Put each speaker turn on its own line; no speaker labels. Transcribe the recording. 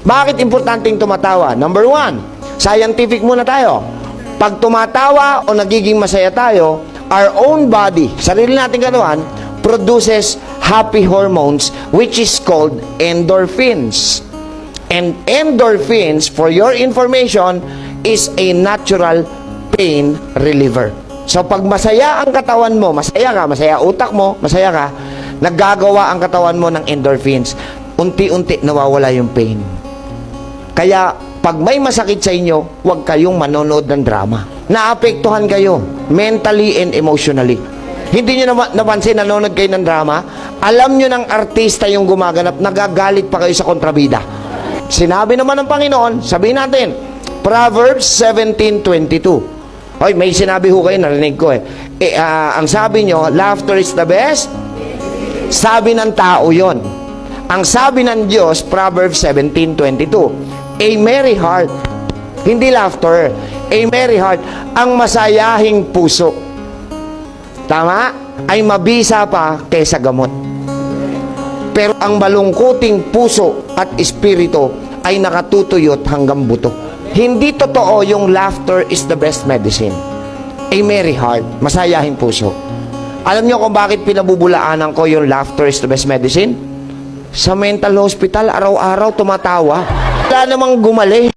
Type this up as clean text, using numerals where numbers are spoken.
Bakit importanteng tumatawa? Number one, scientific muna tayo. Pag tumatawa o nagiging masaya tayo, our own body, sarili nating katawan, produces happy hormones which is called endorphins. And endorphins, for your information, is a natural pain reliever. So pag masaya ang katawan mo, masaya ka, masaya utak mo, masaya ka, naggagawa ang katawan mo ng endorphins. Unti-unti nawawala yung pain. Kaya pag may masakit sa inyo, huwag kayong manonood ng drama. Naapektuhan kayo mentally and emotionally. Hindi nyo napansin, nanonood kayo ng drama, alam nyo ng artista yung gumaganap, nagagalit pa kayo sa kontrabida. Sinabi naman ng Panginoon, sabihin natin, Proverbs 17:22. Hoy, may sinabi ho kayo, narinig ko ang sabi nyo, laughter is the best. Sabi ng tao yon. Ang sabi ng Diyos, Proverbs 17:22, a merry heart, hindi laughter, a merry heart, ang masayahing puso, tama, ay mabisa pa kaysa gamot. Pero ang malungkuting puso at espiritu ay nakatutuyot hanggang buto. Hindi totoo yung laughter is the best medicine. A merry heart, masayahing puso. Alam niyo kung bakit pinabubulaanan ko yung laughter is the best medicine? Sa mental hospital, araw-araw tumatawa. Wala namang gumali.